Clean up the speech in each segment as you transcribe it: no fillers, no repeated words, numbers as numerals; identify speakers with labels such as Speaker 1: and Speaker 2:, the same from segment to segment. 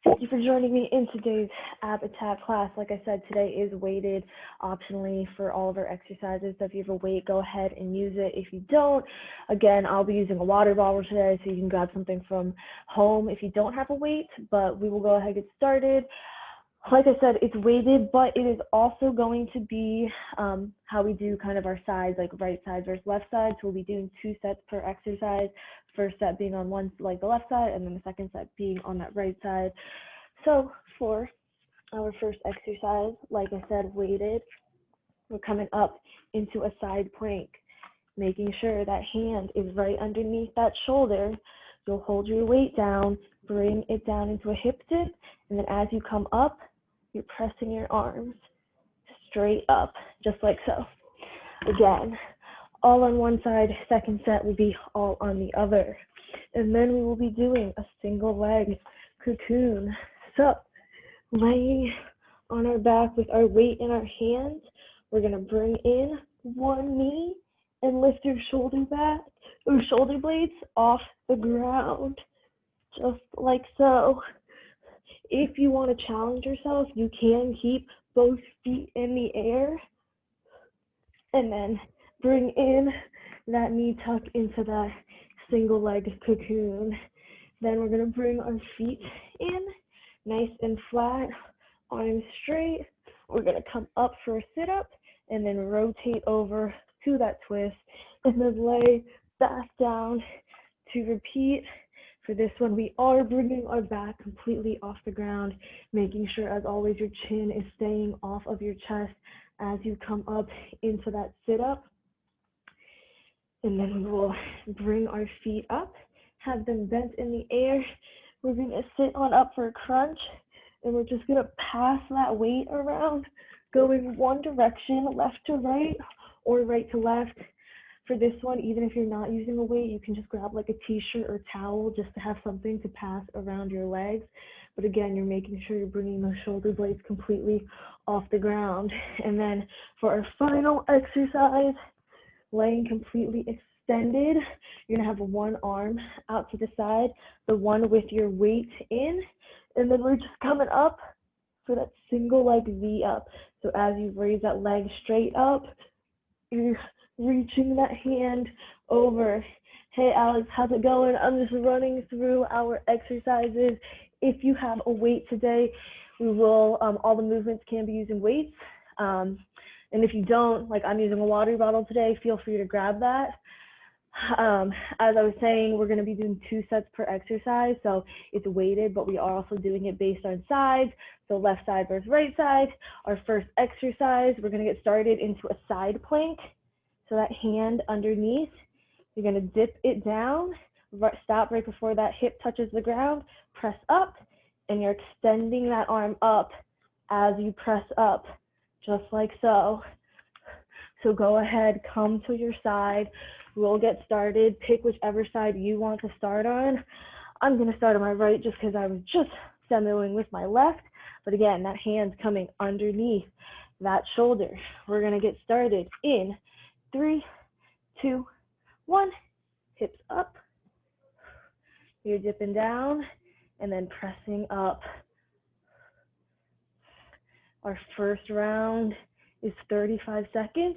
Speaker 1: Thank you for joining me in today's ab attack class. Like I said, today is weighted optionally for all of our exercises. So if you have a weight, go ahead and use it. If you don't, again, I'll be using a water bottle today, so you can grab something from home if you don't have a weight, but we will go ahead and get started. Like I said, it's weighted, but it is also going to be how we do kind of our sides, like right side versus left side. So we'll be doing 2 sets per exercise. First set being on one, like the left side, and then the second set being on that right side. So for our first exercise, like I said, weighted, we're coming up into a side plank, making sure that hand is right underneath that shoulder. You'll hold your weight down, bring it down into a hip dip, and then as you come up, you're pressing your arms straight up, just like so. Again, all on one side, second set will be all on the other. And then we will be doing a single leg cocoon. So, laying on our back with our weight in our hands, we're gonna bring in one knee and lift your shoulder blades off the ground, just like so. If you want to challenge yourself, you can keep both feet in the air and then bring in that knee tuck into that single leg cocoon. Then we're going to bring our feet in, nice and flat, arms straight. We're going to come up for a sit-up and then rotate over to that twist and then lay back down to repeat. For this one, we are bringing our back completely off the ground, making sure, as always, your chin is staying off of your chest as you come up into that sit-up. And then we will bring our feet up, have them bent in the air. We're going to sit on up for a crunch, and we're just going to pass that weight around, going one direction, left to right or right to left. For this one, even if you're not using a weight, you can just grab like a t-shirt or towel just to have something to pass around your legs. But again, you're making sure you're bringing those shoulder blades completely off the ground. And then for our final exercise, laying completely extended, you're gonna have one arm out to the side, the one with your weight in, and then we're just coming up for that single leg V up. So as you raise that leg straight up, you're reaching that hand over. Hey Alex, how's it going? I'm just running through our exercises. If you have a weight today, we will, all the movements can be using weights. And if you don't, like I'm using a water bottle today, feel free to grab that. As I was saying, we're going to be doing 2 sets per exercise, so it's weighted, but we are also doing it based on sides, so left side versus right side. Our first exercise, we're going to get started into a side plank. So that hand underneath, you're going to dip it down, stop right before that hip touches the ground, press up, and you're extending that arm up as you press up, just like so. So go ahead, come to your side. We'll get started. Pick whichever side you want to start on. I'm going to start on my right just because I was just demoing with my left. But again, that hand's coming underneath that shoulder. We're going to get started in 3, 2, 1. Hips up. You're dipping down and then pressing up. Our first round is 35 seconds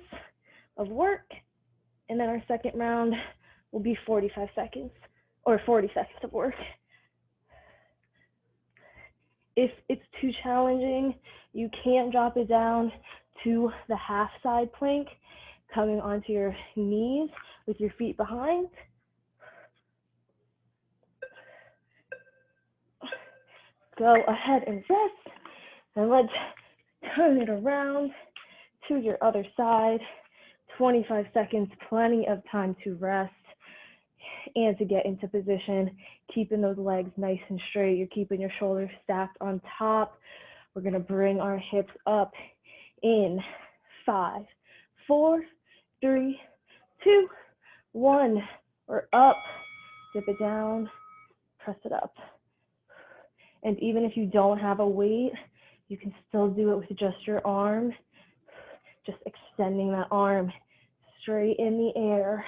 Speaker 1: of work. And then our second round will be 45 seconds or 40 seconds of work. If it's too challenging, you can drop it down to the half side plank, coming onto your knees with your feet behind. Go ahead and rest, and let's turn it around to your other side. 25 seconds, plenty of time to rest and to get into position, keeping those legs nice and straight. You're keeping your shoulders stacked on top. We're going to bring our hips up in 5, 4, 3, 2, 1. We're up. Dip it down, press it up. And even if you don't have a weight, you can still do it with just your arm. Just extending that arm straight in the air.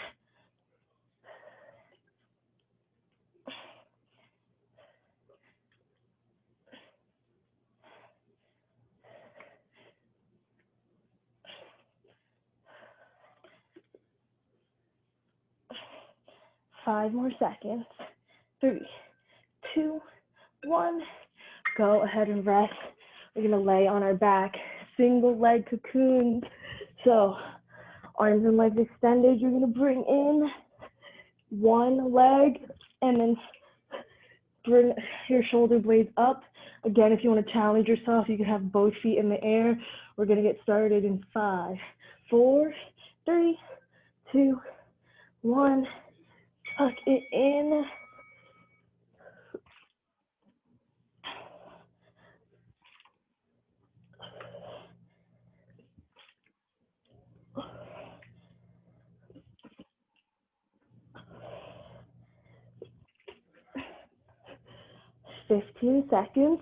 Speaker 1: 5 more seconds. 3, 2, 1. Go ahead and rest. We're gonna lay on our back, single leg cocoon. So arms and legs extended. You're gonna bring in one leg and then bring your shoulder blades up. Again, if you want to challenge yourself, you can have both feet in the air. We're gonna get started in 5, 4, 3, 2, 1. Tuck it in. 15 seconds.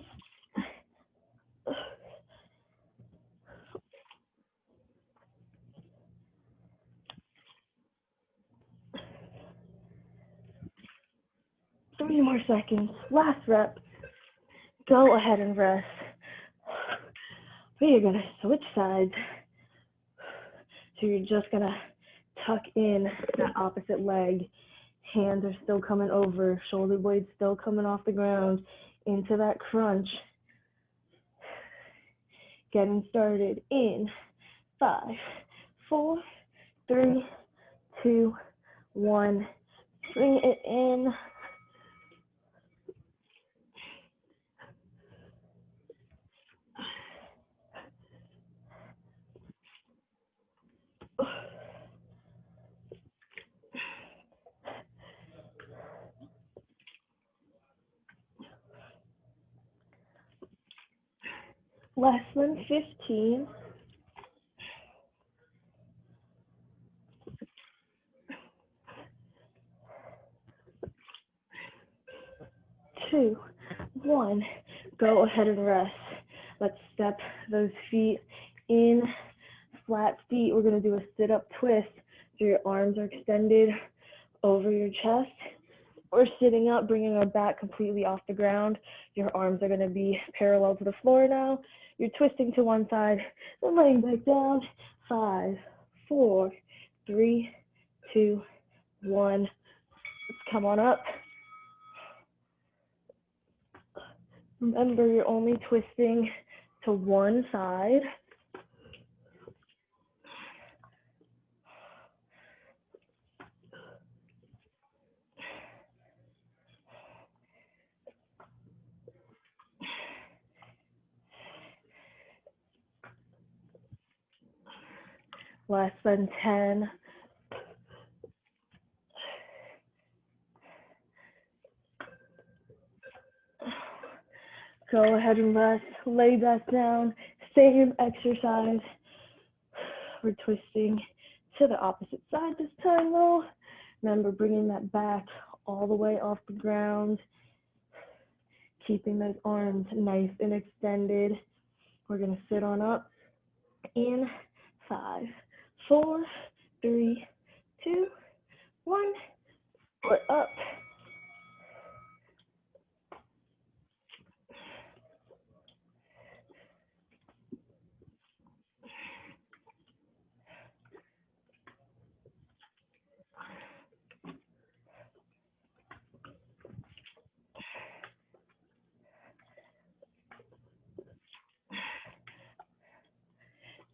Speaker 1: 3 more seconds. Last rep. Go ahead and rest. We are gonna switch sides. So you're just gonna tuck in that opposite leg. Hands are still coming over, shoulder blades still coming off the ground into that crunch. Getting started in 5, 4, 3, 2, 1. Bring it in. Less than 15. 2, 1. Go ahead and rest. Let's step those feet in. Flat feet. We're going to do a sit-up twist. So your arms are extended over your chest. We're sitting up, bringing our back completely off the ground. Your arms are going to be parallel to the floor now. You're twisting to one side, then laying back down. 5, 4, 3, 2, 1. Let's come on up. Remember, you're only twisting to one side. Less than 10. Go ahead and rest, lay back down, same exercise. We're twisting to the opposite side this time though. Remember, bringing that back all the way off the ground, keeping those arms nice and extended. We're gonna sit on up in 5, 4, 3, 2, 1. We're up.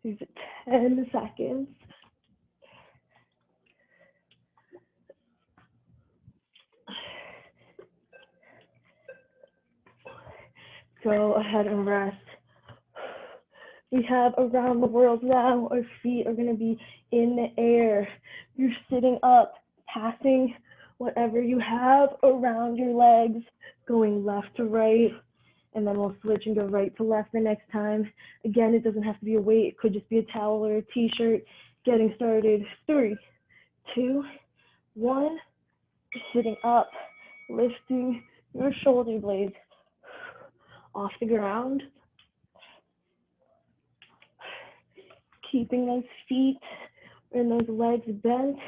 Speaker 1: These are 10 seconds. Go ahead and rest. We have around the world now. Our feet are going to be in the air. You're sitting up, passing whatever you have around your legs, going left to right, and then we'll switch and go right to left the next time. Again, it doesn't have to be a weight. It could just be a towel or a t-shirt. Getting started. 3, 2, 1. Sitting up, lifting your shoulder blades off the ground. Keeping those feet and those legs bent.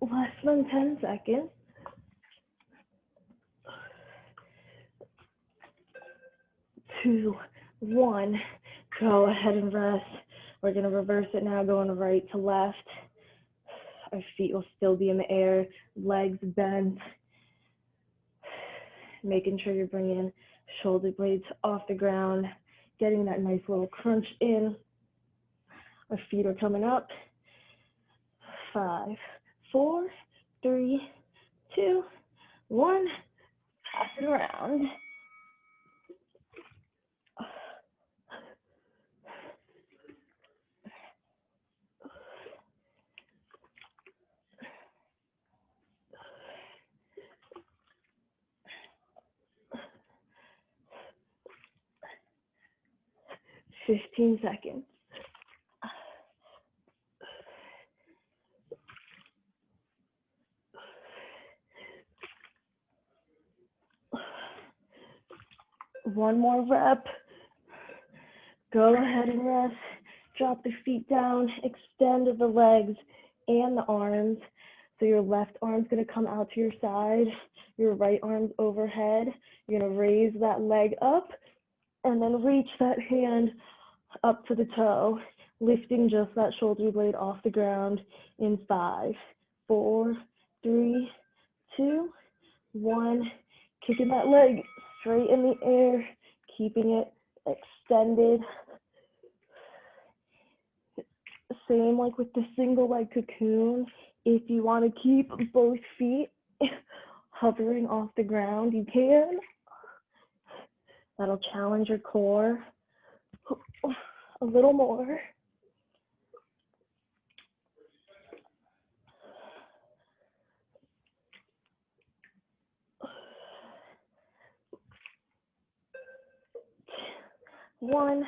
Speaker 1: Less than 10 seconds. 2, 1. Go ahead and rest. We're going to reverse it now, going right to left. Our feet will still be in the air, legs bent. Making sure you're bringing shoulder blades off the ground, getting that nice little crunch in. Our feet are coming up. 5, 4, 3, 2, 1. Pass it around. 15 seconds. One more rep. Go ahead and rest. Drop the feet down, extend the legs and the arms. So your left arm's going to come out to your side, your right arm's overhead. You're going to raise that leg up and then reach that hand up to the toe, lifting just that shoulder blade off the ground in 5, 4, 3, 2, 1. Kicking that leg straight in the air, keeping it extended. Same like with the single leg cocoon. If you want to keep both feet hovering off the ground, you can. That'll challenge your core. A little more. One.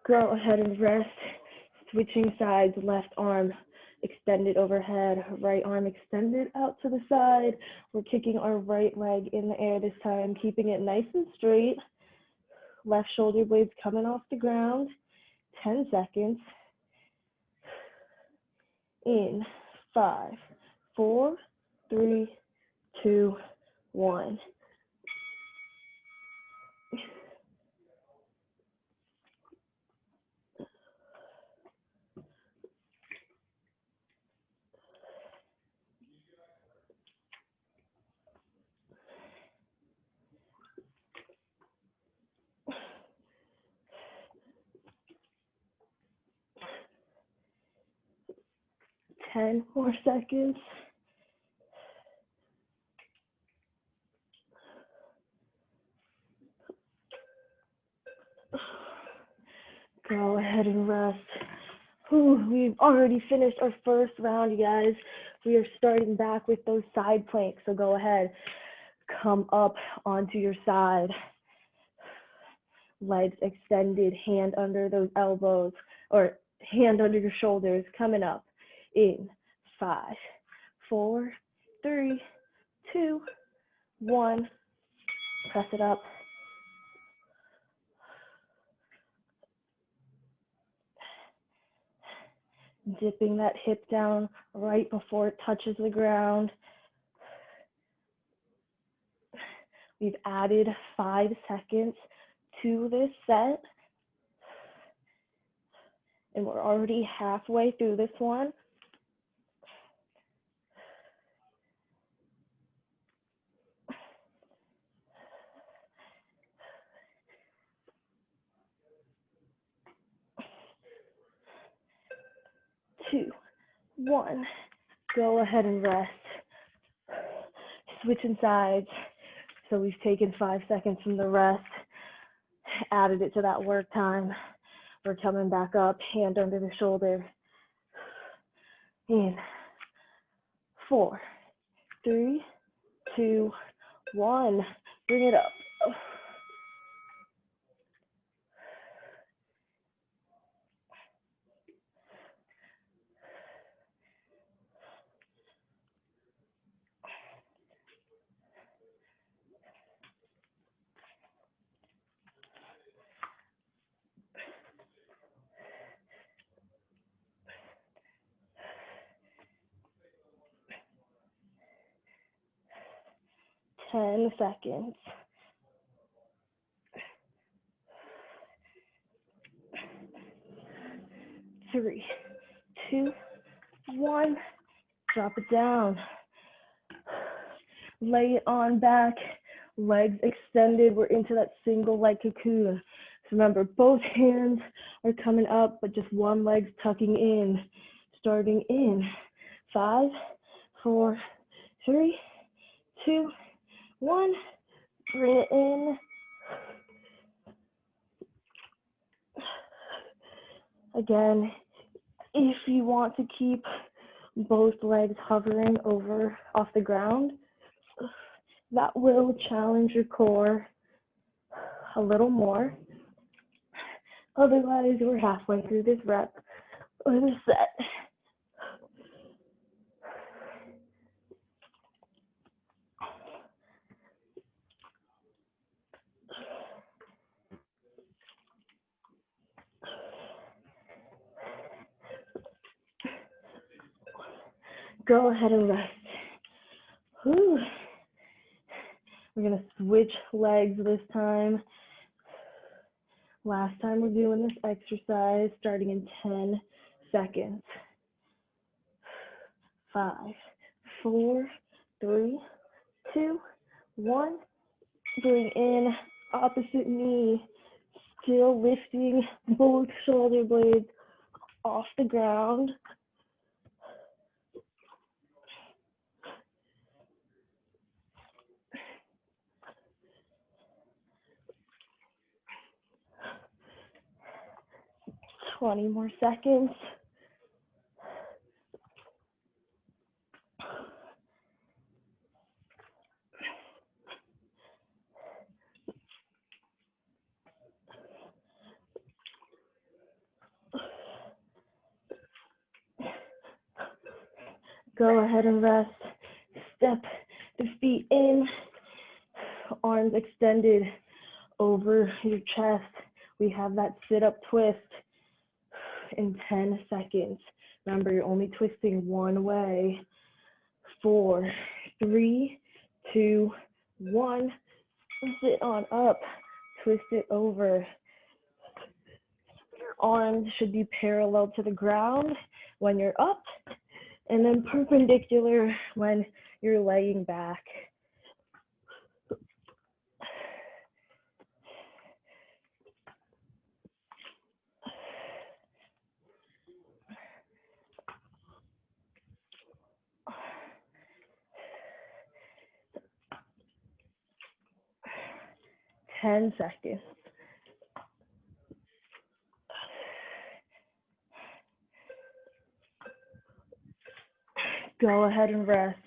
Speaker 1: Go ahead and rest. Switching sides, left arm extended overhead, right arm extended out to the side. We're kicking our right leg in the air this time, keeping it nice and straight. Left shoulder blades coming off the ground. 10 seconds. In 5, 4, 3, 2, 1. Ten more seconds. Go ahead and rest. We've already finished our first round, you guys. We are starting back with those side planks. So go ahead, come up onto your side. Legs extended, hand under those elbows, or hand under your shoulders, coming up. In 5, 4, 3, 2, 1. Press it up. Dipping that hip down right before it touches the ground. We've added 5 seconds to this set. And we're already halfway through this one. Two, 1. Go ahead and rest. Switching sides. So we've taken 5 seconds from the rest, added it to that work time. We're coming back up, hand under the shoulder. In 4, 3, 2, 1. Bring it up. 10 seconds. 3, 2, 1. Drop it down. Lay it on back, legs extended. We're into that single leg cocoon. So remember, both hands are coming up, but just one leg's tucking in. Starting in 5, 4, 3, 2, 1. Bring it in. Again, if you want to keep both legs hovering over off the ground, that will challenge your core a little more. Otherwise, we're halfway through this rep or this set. Go ahead and rest. Whew. We're going to switch legs this time. Last time we're doing this exercise starting in 10 seconds. 5, 4, 3, 2, 1. Bring in opposite knee. Still lifting both shoulder blades off the ground. Twenty more seconds. Go ahead and rest. Step the feet in, arms extended over your chest. We have that sit-up twist in 10 seconds. Remember, you're only twisting one way. 4, 3, 2, 1. Sit on up. Twist it over. Your arms should be parallel to the ground when you're up, and then perpendicular when you're laying back. Ten seconds. Go ahead and rest.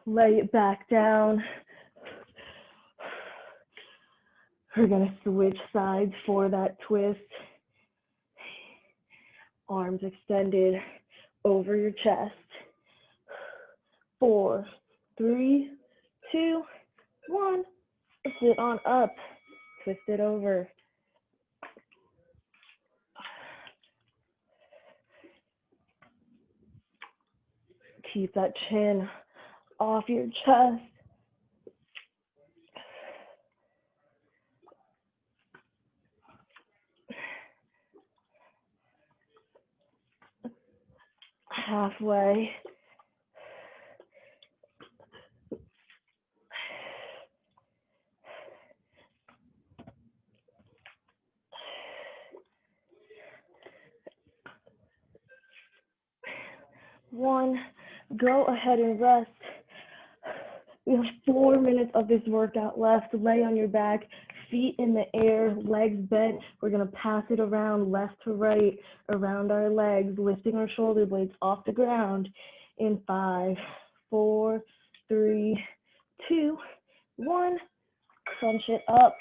Speaker 1: Lay it back down. We're going to switch sides for that twist. Arms extended over your chest. 4, 3, 2, 1. Sit on up. Twist it over. Keep that chin off your chest. Halfway. One. Go ahead and rest. We have 4 minutes of this workout left. Lay on your back, feet in the air, legs bent. We're going to pass it around left to right around our legs, lifting our shoulder blades off the ground in 5, 4, 3, 2, 1. Crunch it up.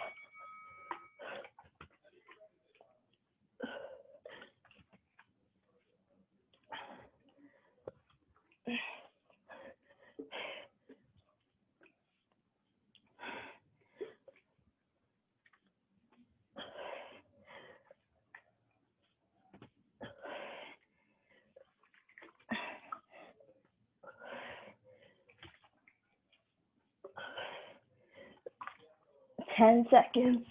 Speaker 1: Ten seconds.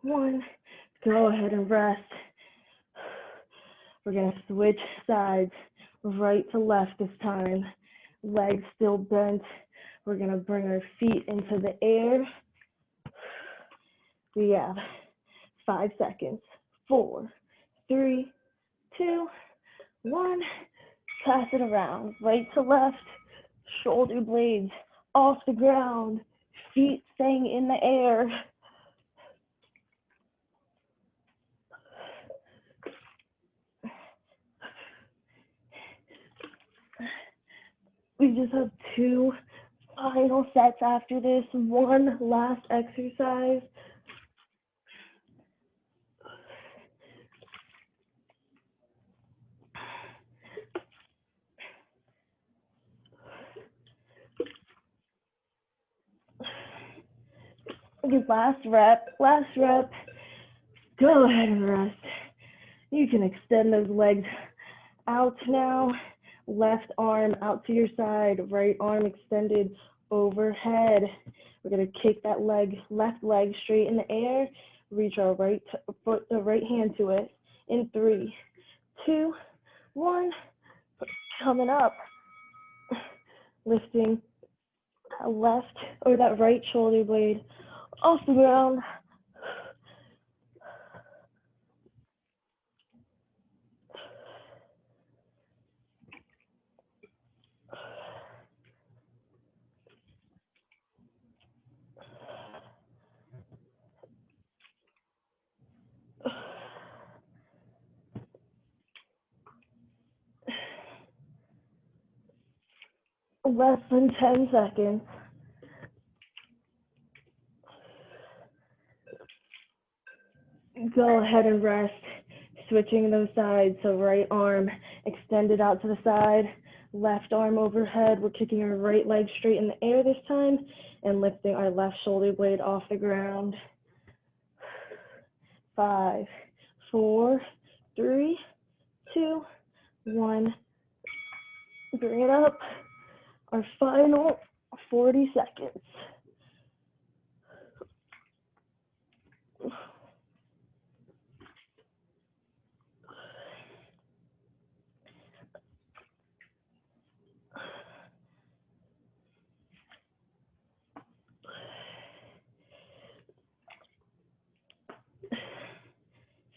Speaker 1: 1. Go ahead and rest. We're going to switch sides, right to left this time. Legs still bent. We're going to bring our feet into the air. We have 5 seconds. 4, 3, 2, 1. Pass it around, right to left. Shoulder blades off the ground. Feet staying in the air. We just have 2 final sets after this. 1 last exercise. Okay, last rep. Go ahead and rest. You can extend those legs out now. Left arm out to your side, right arm extended overhead. We're going to kick that left leg straight in the air. Reach our right hand to it. In 3, 2, 1. Coming up. Lifting that left or that right shoulder blade off the ground. Less than 10 seconds. Go ahead and rest. Switching those sides, so right arm extended out to the side, left arm overhead. We're kicking our right leg straight in the air this time and lifting our left shoulder blade off the ground. 5, 4, 3, 2, 1. Bring it up. Our final 40 seconds.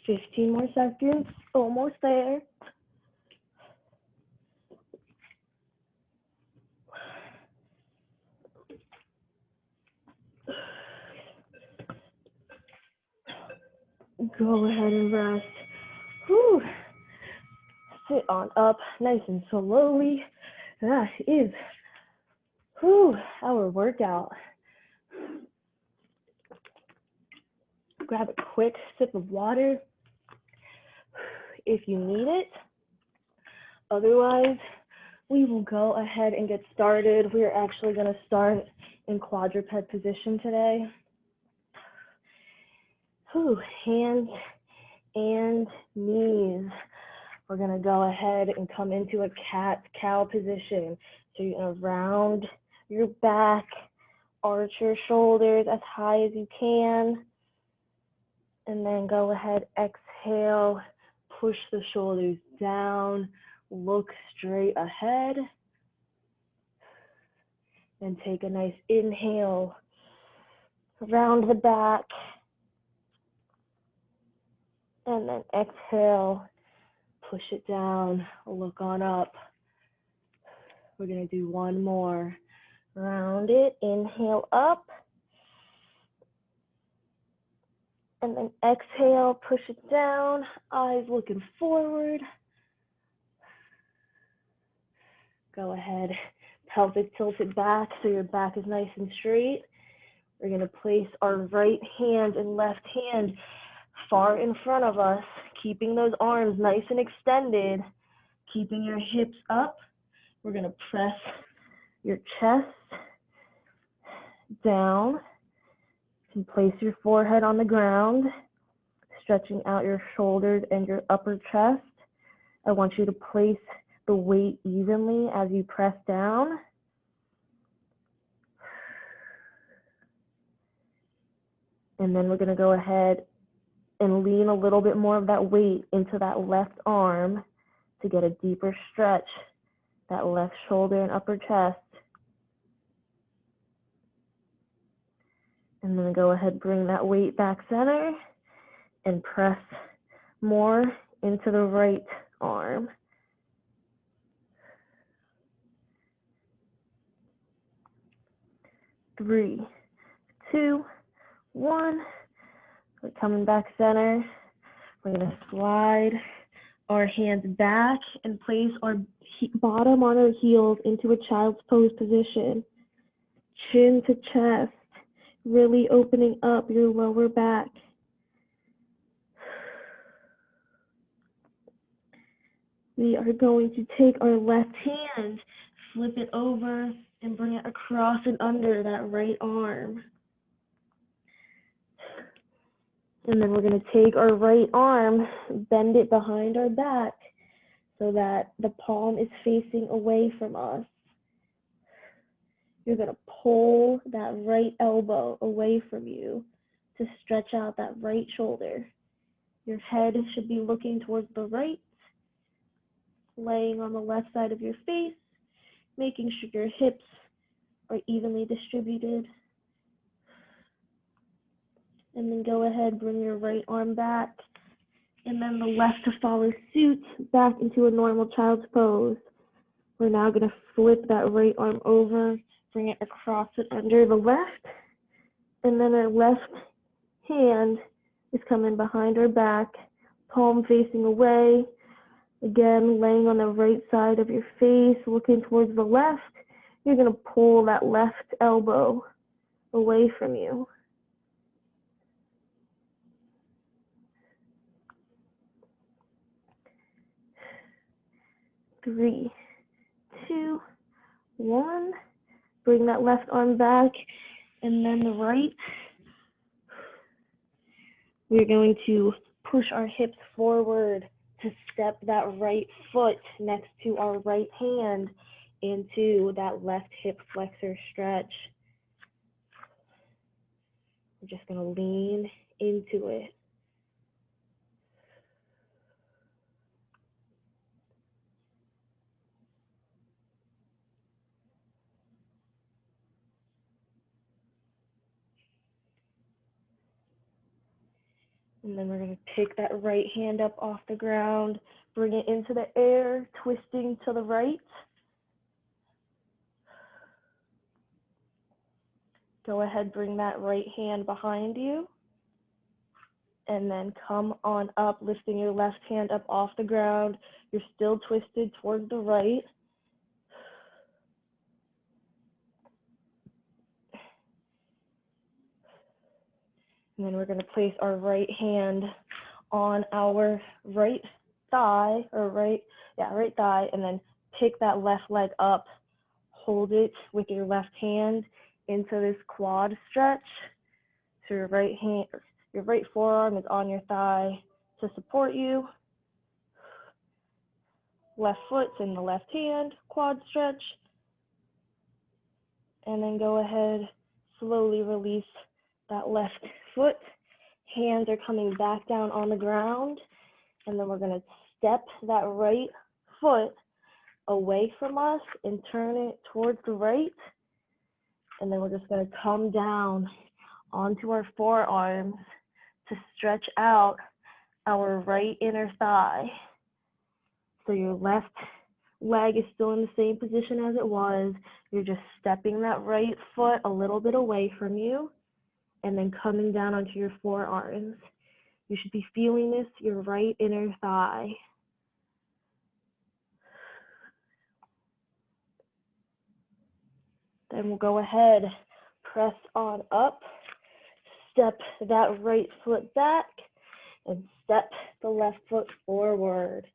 Speaker 1: Fifteen more seconds. Almost there. Go ahead and rest. Whew. Sit on up nice and slowly. That is our workout. Grab a quick sip of water if you need it. Otherwise, we will go ahead and get started. We are actually going to start in quadruped position today. Hands and knees. We're going to go ahead and come into a cat-cow position. So you're going to round your back, arch your shoulders as high as you can, and then go ahead, exhale, push the shoulders down, look straight ahead, and take a nice inhale, round the back, and then exhale, push it down, look on up. We're going to do one more. Round it, inhale up, and then exhale, push it down, eyes looking forward. Go ahead, pelvic tilted back so your back is nice and straight. We're going to place our right hand and left hand far in front of us, keeping those arms nice and extended, keeping your hips up. We're going to press your chest down. You can place your forehead on the ground, stretching out your shoulders and your upper chest. I want you to place the weight evenly as you press down. And then we're going to go ahead and lean a little bit more of that weight into that left arm to get a deeper stretch, that left shoulder and upper chest. And then go ahead, bring that weight back center and press more into the right arm. Three, two, one. We're coming back center. We're going to slide our hands back and place our bottom on our heels into a child's pose position. Chin to chest, really opening up your lower back. We are going to take our left hand, flip it over, and bring it across and under that right arm. And then we're going to take our right arm, bend it behind our back so that the palm is facing away from us. You're going to pull that right elbow away from you to stretch out that right shoulder. Your head should be looking towards the right, laying on the left side of your face, making sure your hips are evenly distributed. And then go ahead, bring your right arm back, and then the left to follow suit, back into a normal child's pose. We're now going to flip that right arm over, bring it across and under the left, and then our left hand is coming behind our back, palm facing away. Again, laying on the right side of your face, looking towards the left. You're going to pull that left elbow away from you. 3, 2, 1. Bring that left arm back, and then the right. We're going to push our hips forward to step that right foot next to our right hand into that left hip flexor stretch. We're just going to lean into it. And then we're going to pick that right hand up off the ground, bring it into the air, twisting to the right. Go ahead, bring that right hand behind you. And then come on up, lifting your left hand up off the ground. You're still twisted towards the right. And then we're going to place our right hand on our right thigh, right thigh, and then pick that left leg up, hold it with your left hand into this quad stretch. So your right forearm is on your thigh to support you. Left foot's in the left hand, quad stretch. And then go ahead, slowly release that left foot. Hands are coming back down on the ground. And then we're going to step that right foot away from us and turn it towards the right. And then we're just going to come down onto our forearms to stretch out our right inner thigh. So your left leg is still in the same position as it was. You're just stepping that right foot a little bit away from you and then coming down onto your forearms. You should be feeling this, your right inner thigh. Then we'll go ahead, press on up, step that right foot back, and step the left foot forward,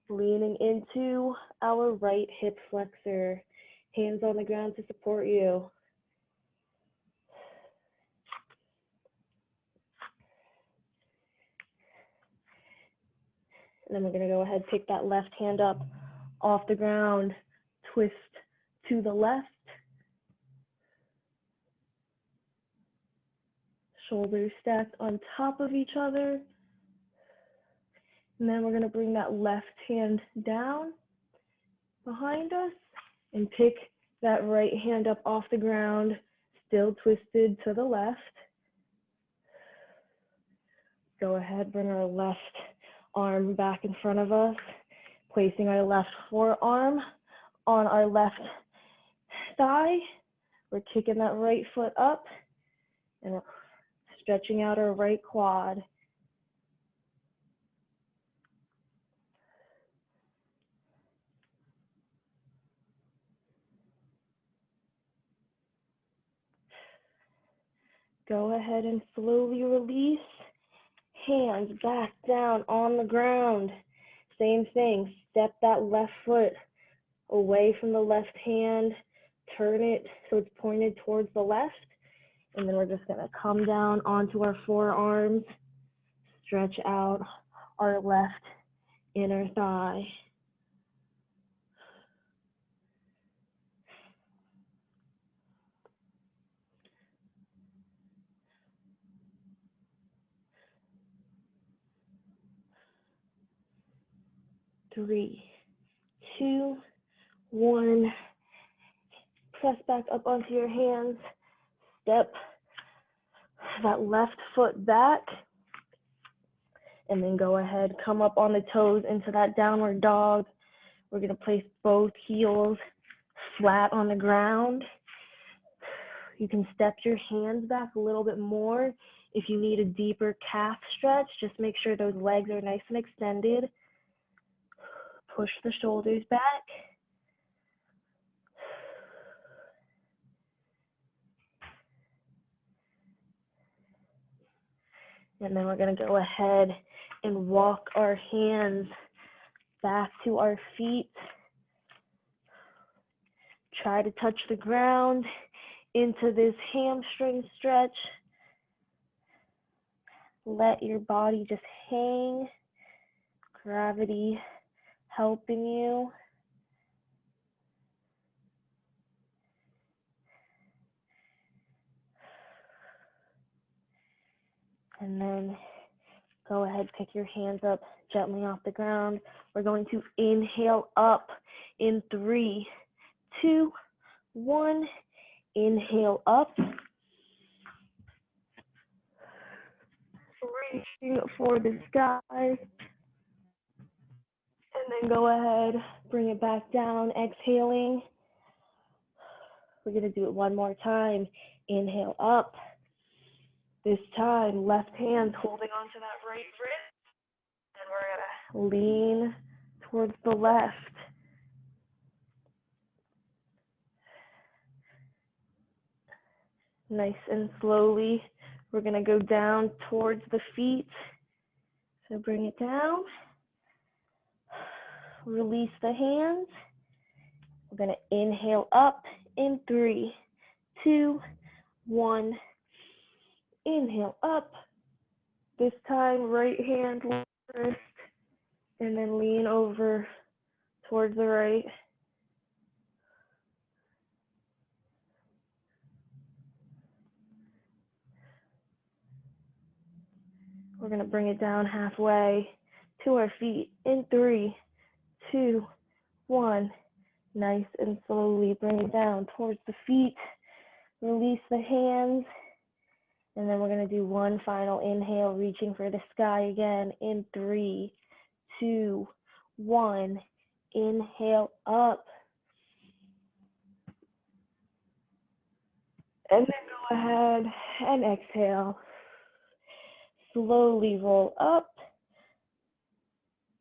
Speaker 1: leaning into our right hip flexor, hands on the ground to support you. And then we're going to go ahead, pick that left hand up off the ground, twist to the left. Shoulders stacked on top of each other, And then we're going to bring that left hand down behind us and pick that right hand up off the ground, still twisted to the left. Go ahead, bring our left arm back in front of us, placing our left forearm on our left thigh. We're kicking that right foot up and we're stretching out our right quad. Go ahead and slowly release. Hands back down on the ground. Same thing, step that left foot away from the left hand, turn it so it's pointed towards the left, and then we're just gonna come down onto our forearms, stretch out our left inner thigh. Three, two, one. Press back up onto your hands. Step that left foot back. And then go ahead, come up on the toes into that downward dog. We're going to place both heels flat on the ground. You can step your hands back a little bit more. If you need a deeper calf stretch, just make sure those legs are nice and extended. Push the shoulders back. And then we're going to go ahead and walk our hands back to our feet. Try to touch the ground into this hamstring stretch. Let your body just hang. Gravity helping you. And then go ahead, pick your hands up gently off the ground. We're going to inhale up in 3, 2, 1. Inhale up. Reaching for the sky. And then go ahead, bring it back down, exhaling. We're going to do it one more time. Inhale up. This time, left hand holding onto that right wrist. And we're going to lean towards the left. Nice and slowly, we're going to go down towards the feet. So bring it down. Release the hands. We're going to inhale up in 3, 2, 1. Inhale up. This time, right hand first, and then lean over towards the right. We're going to bring it down halfway to our feet in 3, 2, 1. Nice and slowly bring it down towards the feet. Release the hands. And then we're going to do one final inhale, reaching for the sky again in 3, 2, 1. Inhale up. And then go ahead and exhale. Slowly roll up.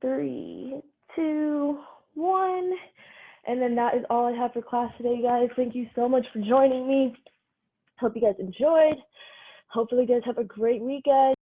Speaker 1: 3, 2, 1. And then that is all I have for class today, guys. Thank you so much for joining me. Hope you guys enjoyed. Hopefully you guys have a great weekend.